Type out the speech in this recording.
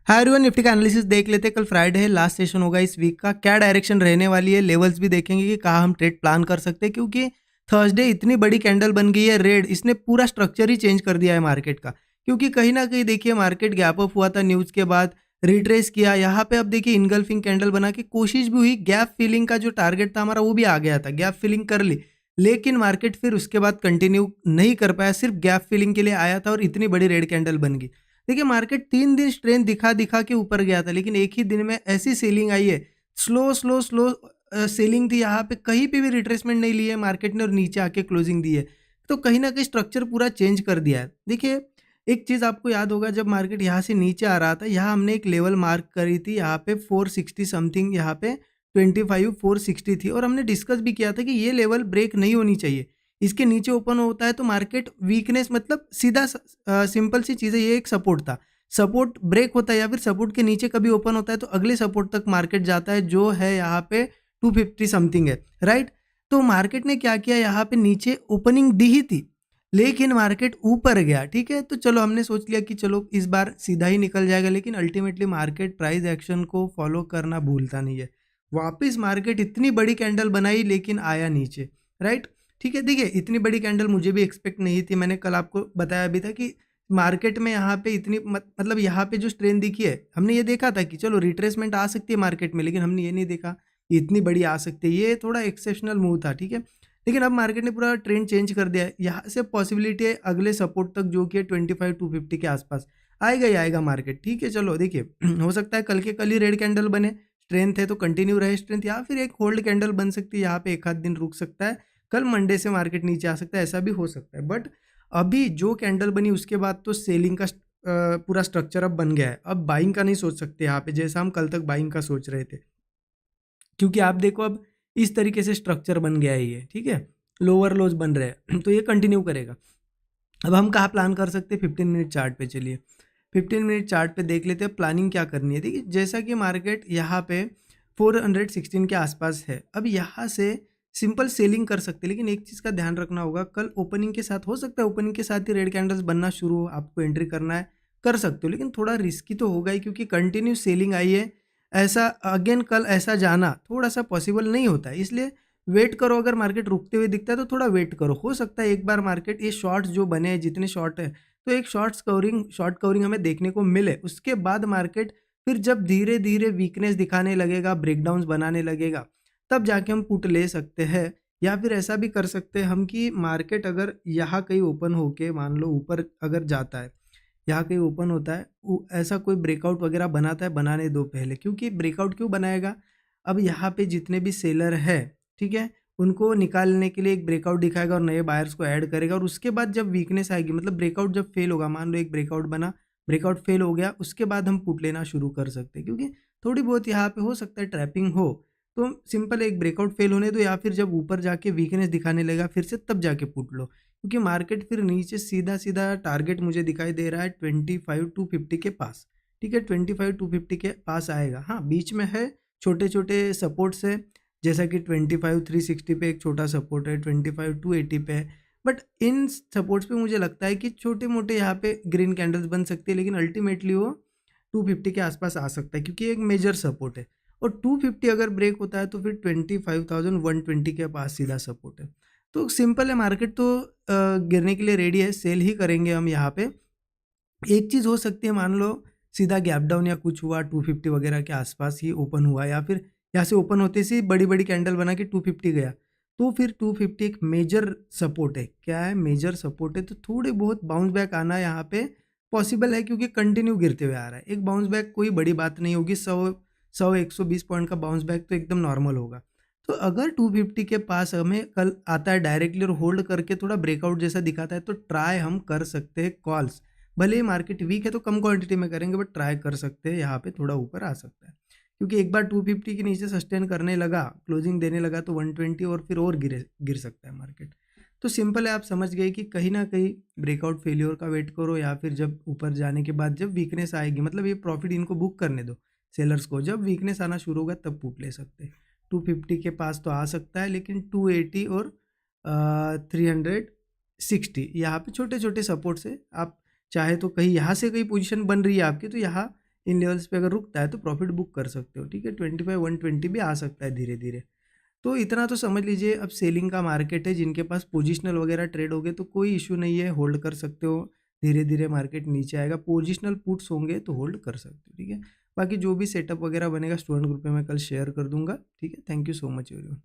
Hi everyone, Nifty का analysis देख लेते हैं। कल फ्राइडे है, लास्ट सेशन होगा इस वीक का। क्या डायरेक्शन रहने वाली है, लेवल्स भी देखेंगे कि कहाँ हम ट्रेड प्लान कर सकते हैं, क्योंकि थर्सडे इतनी बड़ी कैंडल बन गई है रेड, इसने पूरा स्ट्रक्चर ही चेंज कर दिया है मार्केट का। क्योंकि कहीं ना कहीं देखिए मार्केट गैप अप हुआ था न्यूज़ के बाद, रिट्रेस किया यहाँ पे। अब देखिए इनगल्फिंग कैंडल बना के कोशिश भी हुई, गैप फिलिंग का जो टारगेट था हमारा वो भी आ गया था, गैप फिलिंग कर ली। लेकिन मार्केट फिर उसके बाद कंटिन्यू नहीं कर पाया, सिर्फ गैप फिलिंग के लिए आया था और इतनी बड़ी रेड कैंडल बन गई। देखिए मार्केट 3 दिन स्ट्रेंथ दिखा दिखा के ऊपर गया था, लेकिन एक ही दिन में ऐसी सेलिंग आई है। स्लो स्लो स्लो सेलिंग थी, यहाँ पे कहीं पे भी रिट्रेसमेंट नहीं ली है मार्केट ने और नीचे आके क्लोजिंग दी है। तो कहीं ना कहीं स्ट्रक्चर पूरा चेंज कर दिया है। देखिए एक चीज़ आपको याद होगा, जब मार्केट यहाँ से नीचे आ रहा था, यहाँ हमने एक लेवल मार्क करी थी, यहाँ पे 460 समथिंग, यहाँ पे 25 460 थी, और हमने डिस्कस भी किया था कि ये लेवल ब्रेक नहीं होनी चाहिए। इसके नीचे ओपन होता है तो मार्केट वीकनेस, मतलब सीधा सिंपल सी चीज़ है, ये एक सपोर्ट था। सपोर्ट ब्रेक होता है या फिर सपोर्ट के नीचे कभी ओपन होता है तो अगले सपोर्ट तक मार्केट जाता है, जो है यहाँ पे 250 समथिंग है, राइट। तो मार्केट ने क्या किया, यहाँ पे नीचे ओपनिंग दी ही थी, लेकिन मार्केट ऊपर गया। ठीक है, तो चलो हमने सोच लिया कि चलो इस बार सीधा ही निकल जाएगा, लेकिन अल्टीमेटली मार्केट प्राइस एक्शन को फॉलो करना भूलता नहीं है। वापिस मार्केट इतनी बड़ी कैंडल बनाई लेकिन आया नीचे, राइट। ठीक है, देखिए इतनी बड़ी कैंडल मुझे भी एक्सपेक्ट नहीं थी। मैंने कल आपको बताया भी था कि मार्केट में यहाँ पे इतनी मतलब यहाँ पे जो स्ट्रेंथ दिखी है, हमने ये देखा था कि चलो रिट्रेसमेंट आ सकती है मार्केट में, लेकिन हमने ये नहीं देखा कि इतनी बड़ी आ सकती है। ये थोड़ा एक्सेप्शनल मूव था, ठीक है। लेकिन अब मार्केट ने पूरा ट्रेंड चेंज कर दिया है। यहाँ से पॉसिबिलिटी है अगले सपोर्ट तक, जो कि 25 250 के आसपास आएगा ही आएगा मार्केट। ठीक है, चलो देखिए हो सकता है कल के कल ही रेड कैंडल बने, स्ट्रेंथ है तो कंटिन्यू रहे स्ट्रेंथ, या फिर एक होल्ड कैंडल बन सकती है, यहाँ पे एक आध दिन रुक सकता है, कल मंडे से मार्केट नीचे आ सकता है, ऐसा भी हो सकता है। बट अभी जो कैंडल बनी उसके बाद तो सेलिंग का पूरा स्ट्रक्चर अब बन गया है। अब बाइंग का नहीं सोच सकते यहाँ पे, जैसा हम कल तक बाइंग का सोच रहे थे, क्योंकि आप देखो अब इस तरीके से स्ट्रक्चर बन गया है ये। ठीक है, लोअर लोज बन रहे हैं तो ये कंटिन्यू करेगा। अब हम कहाँ प्लान कर सकते हैं, 15 मिनट चार्ट पे चलिए। 15 मिनट चार्ट पे देख लेते हैं प्लानिंग क्या करनी है। देखिए जैसा कि मार्केट यहाँ पे 416 के आसपास है, अब यहाँ से सिंपल सेलिंग कर सकते हैं, लेकिन एक चीज़ का ध्यान रखना होगा, कल ओपनिंग के साथ हो सकता है, ओपनिंग के साथ ही रेड कैंडल्स बनना शुरू हो, आपको एंट्री करना है कर सकते हो, लेकिन थोड़ा रिस्की तो होगा ही, क्योंकि कंटिन्यू सेलिंग आई है। ऐसा अगेन कल ऐसा जाना थोड़ा सा पॉसिबल नहीं होता है, इसलिए वेट करो। अगर मार्केट रुकते हुए दिखता है तो थोड़ा वेट करो, हो सकता है एक बार मार्केट ये शॉर्ट्स जो बने हैं, जितने शॉर्ट है, तो एक शॉर्ट कवरिंग हमें देखने को मिले। उसके बाद मार्केट फिर जब धीरे धीरे वीकनेस दिखाने लगेगा, ब्रेकडाउन्स बनाने लगेगा, तब जाके हम पुट ले सकते हैं। या फिर ऐसा भी कर सकते हैं हम कि मार्केट अगर यहाँ कहीं ओपन होके मान लो ऊपर अगर जाता है, यहाँ कहीं ओपन होता है, ऐसा कोई ब्रेकआउट वगैरह बनाता है, बनाने दो पहले। क्योंकि ब्रेकआउट क्यों बनाएगा, अब यहाँ पे जितने भी सेलर है, ठीक है, उनको निकालने के लिए एक ब्रेकआउट दिखाएगा और नए बायर्स को ऐड करेगा, और उसके बाद जब वीकनेस आएगी, मतलब ब्रेकआउट जब फेल होगा, मान लो एक ब्रेकआउट बना, ब्रेकआउट फेल हो गया, उसके बाद हम पुट लेना शुरू कर सकते हैं। क्योंकि थोड़ी बहुत यहाँ पे हो सकता है ट्रैपिंग हो, तो सिंपल एक ब्रेकआउट फेल होने दो, या फिर जब ऊपर जाके वीकनेस दिखाने लगेगा फिर से, तब जाके पुट लो। क्योंकि मार्केट फिर नीचे सीधा सीधा टारगेट मुझे दिखाई दे रहा है 25 250 के पास। ठीक है, 25 250 के पास आएगा। हाँ, बीच में है छोटे छोटे सपोर्ट्स है, जैसा कि 25 360 पे एक छोटा सपोर्ट है, 25 280 पे है। बट इन सपोर्ट्स पे मुझे लगता है कि छोटे मोटे यहाँ पे ग्रीन कैंडल्स बन सकती है, लेकिन अल्टीमेटली वो 250 के आसपास आ सकता है, क्योंकि एक मेजर सपोर्ट है। और 250 अगर ब्रेक होता है तो फिर 25,120 के पास सीधा सपोर्ट है। तो सिंपल है, मार्केट तो गिरने के लिए रेडी है, सेल ही करेंगे हम यहाँ पे। एक चीज़ हो सकती है, मान लो सीधा गैप डाउन या कुछ हुआ, 250 वगैरह के आसपास ही ओपन हुआ, या फिर यहाँ से ओपन होते से बड़ी बड़ी कैंडल बना के 250 गया, तो फिर 250 एक मेजर सपोर्ट है। क्या है, मेजर सपोर्ट है, तो थोड़े बहुत बाउंस बैक आना यहाँ पे पॉसिबल है, क्योंकि कंटिन्यू गिरते हुए आ रहा है। एक बाउंस बैक कोई बड़ी बात नहीं होगी, 100 120 पॉइंट का बाउंस बैक तो एकदम नॉर्मल होगा। तो अगर 250 के पास हमें कल आता है डायरेक्टली और होल्ड करके थोड़ा ब्रेकआउट जैसा दिखाता है, तो ट्राई हम कर सकते हैं कॉल्स। भले ही मार्केट वीक है तो कम क्वांटिटी में करेंगे, बट ट्राई कर सकते हैं, यहाँ पे थोड़ा ऊपर आ सकता है। क्योंकि एक बार 250 के नीचे सस्टेन करने लगा, क्लोजिंग देने लगा, तो 120 और गिर सकता है मार्केट। तो सिंपल है, आप समझ गए कि कहीं ना कहीं ब्रेकआउट फेलियर का वेट करो, या फिर जब ऊपर जाने के बाद जब वीकनेस आएगी, मतलब ये प्रॉफिट इनको बुक करने दो सेलर्स को, जब वीकनेस आना शुरू होगा तब पुट ले सकते हैं। 250 के पास तो आ सकता है, लेकिन 280 और 360 यहाँ पे छोटे छोटे सपोर्ट से आप चाहे तो कहीं यहाँ से कहीं पोजीशन बन रही है आपकी, तो यहाँ इन लेवल्स पे अगर रुकता है तो प्रॉफिट बुक कर सकते हो, ठीक है। 25 120 भी आ सकता है धीरे धीरे। तो इतना तो समझ लीजिए अब सेलिंग का मार्केट है, जिनके पास पोजिशनल वगैरह ट्रेड हो गए तो कोई इशू नहीं है, होल्ड कर सकते हो। धीरे धीरे मार्केट नीचे आएगा, पोजिशनल पुट्स होंगे तो होल्ड कर सकते हो, ठीक है। बाकी जो भी सेटअप वगैरह बनेगा स्टूडेंट ग्रुप में मैं कल शेयर कर दूंगा, ठीक है। Thank you so much everyone.